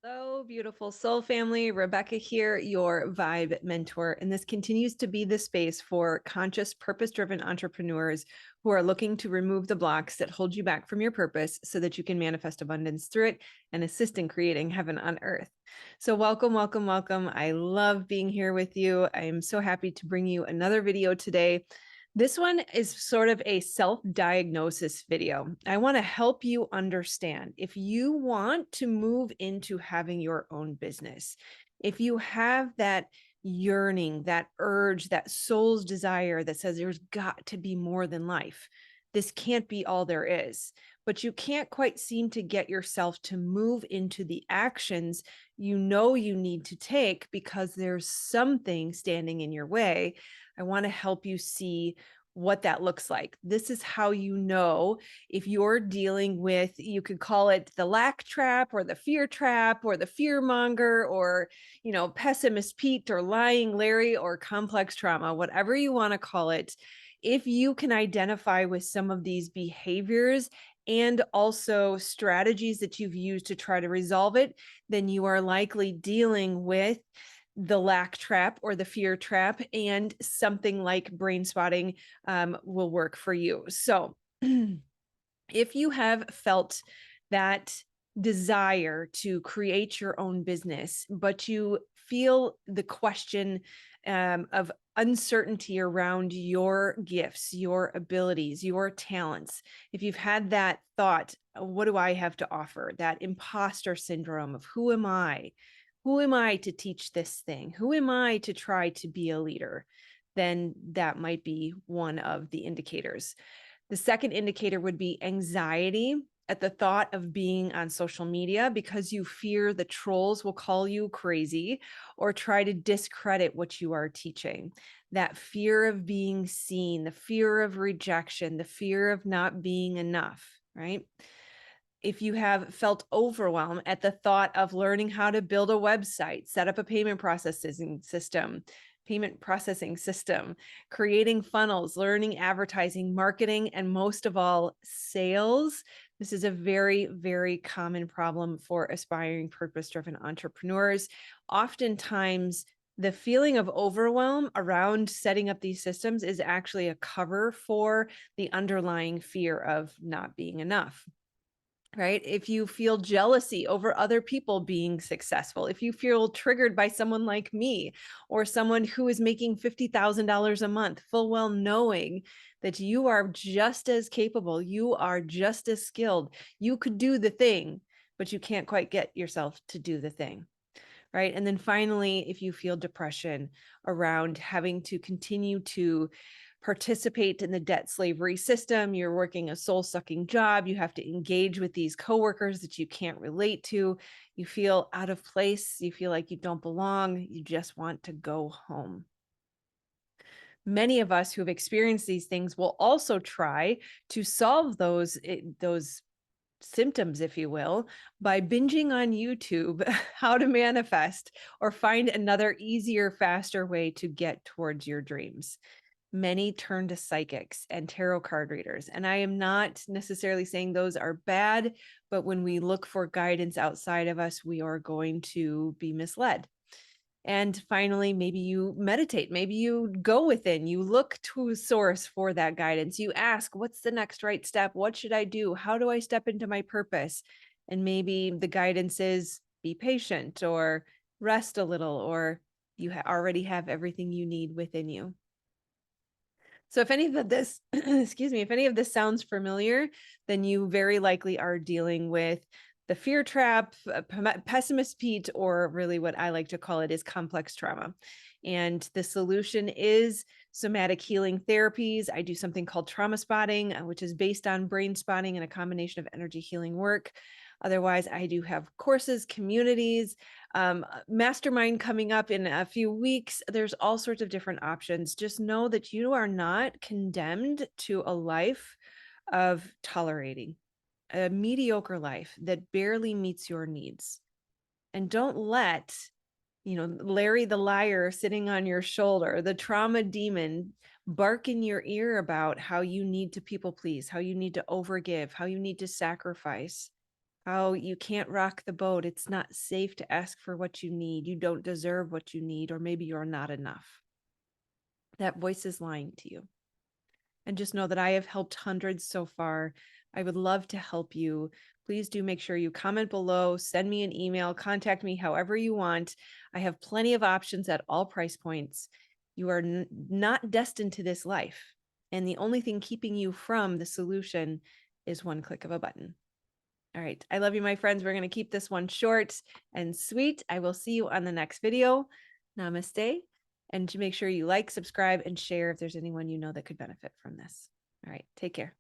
Hello, beautiful soul family. Rebecca here, your vibe mentor. And this continues to be the space for conscious, purpose driven entrepreneurs who are looking to remove the blocks that hold you back from your purpose so that you can manifest abundance through it and assist in creating heaven on earth. So, welcome, welcome, welcome. I love being here with you. I am so happy to bring you another video today. This one is sort of a self-diagnosis video. I want to help you understand if you want to move into having your own business, if you have that yearning, that urge, that soul's desire that says there's got to be more than life. This can't be all there is, but you can't quite seem to get yourself to move into the actions you know you need to take because there's something standing in your way. I want to help you see what that looks like. This is how you know if you're dealing with, you could call it the lack trap or the fear trap or the fear monger or, pessimist Pete or lying Larry or complex trauma, whatever you want to call it. If you can identify with some of these behaviors and also strategies that you've used to try to resolve it, then you are likely dealing with the lack trap or the fear trap, and something like brain spotting will work for you. So if you have felt that desire to create your own business, but you feel the question of uncertainty around your gifts, your abilities, your talents, if you've had that thought, what do I have to offer? That imposter syndrome of who am I? Who am I to teach this thing? Who am I to try to be a leader? Then that might be one of the indicators. The second indicator would be anxiety at the thought of being on social media because you fear the trolls will call you crazy or try to discredit what you are teaching. That fear of being seen, the fear of rejection, the fear of not being enough, right? If you have felt overwhelmed at the thought of learning how to build a website, set up a payment processing system, creating funnels, learning advertising, marketing, and most of all, sales. This is a very, very common problem for aspiring purpose-driven entrepreneurs. Oftentimes, the feeling of overwhelm around setting up these systems is actually a cover for the underlying fear of not being enough. Right? If you feel jealousy over other people being successful, if you feel triggered by someone like me or someone who is making $50,000 a month, full well knowing that you are just as capable, you are just as skilled, you could do the thing, but you can't quite get yourself to do the thing. Right. And then finally, if you feel depression around having to continue to participate in the debt slavery system, you're working a soul sucking job, you have to engage with these coworkers that you can't relate to, you feel out of place, you feel like you don't belong, you just want to go home. Many of us who have experienced these things will also try to solve those symptoms, if you will, by binging on YouTube how to manifest or find another easier, faster way to get towards your dreams. Many turn to psychics and tarot card readers. And I am not necessarily saying those are bad, but when we look for guidance outside of us, we are going to be misled. And finally, maybe you meditate, maybe you go within, you look to a source for that guidance. You ask, what's the next right step? What should I do? How do I step into my purpose? And maybe the guidance is be patient or rest a little, or you already have everything you need within you. So if any of this, excuse me, if any of this sounds familiar, then you very likely are dealing with the fear trap, pessimist Pete, or really what I like to call it is complex trauma. And the solution is somatic healing therapies. I do something called trauma spotting, which is based on brain spotting and a combination of energy healing work. Otherwise, I do have courses, communities, mastermind coming up in a few weeks. There's all sorts of different options. Just know that you are not condemned to a life of tolerating, a mediocre life that barely meets your needs. And don't let, Larry the liar sitting on your shoulder, the trauma demon, bark in your ear about how you need to people please, how you need to overgive, how you need to sacrifice, how you can't rock the boat. It's not safe to ask for what you need. You don't deserve what you need, or maybe you're not enough. That voice is lying to you. And just know that I have helped hundreds so far. I would love to help you. Please do make sure you comment below, send me an email, contact me however you want. I have plenty of options at all price points. You are not destined to this life. And the only thing keeping you from the solution is one click of a button. All right. I love you, my friends. We're going to keep this one short and sweet. I will see you on the next video. Namaste. And to make sure you like, subscribe, and share if there's anyone you know that could benefit from this. All right. Take care.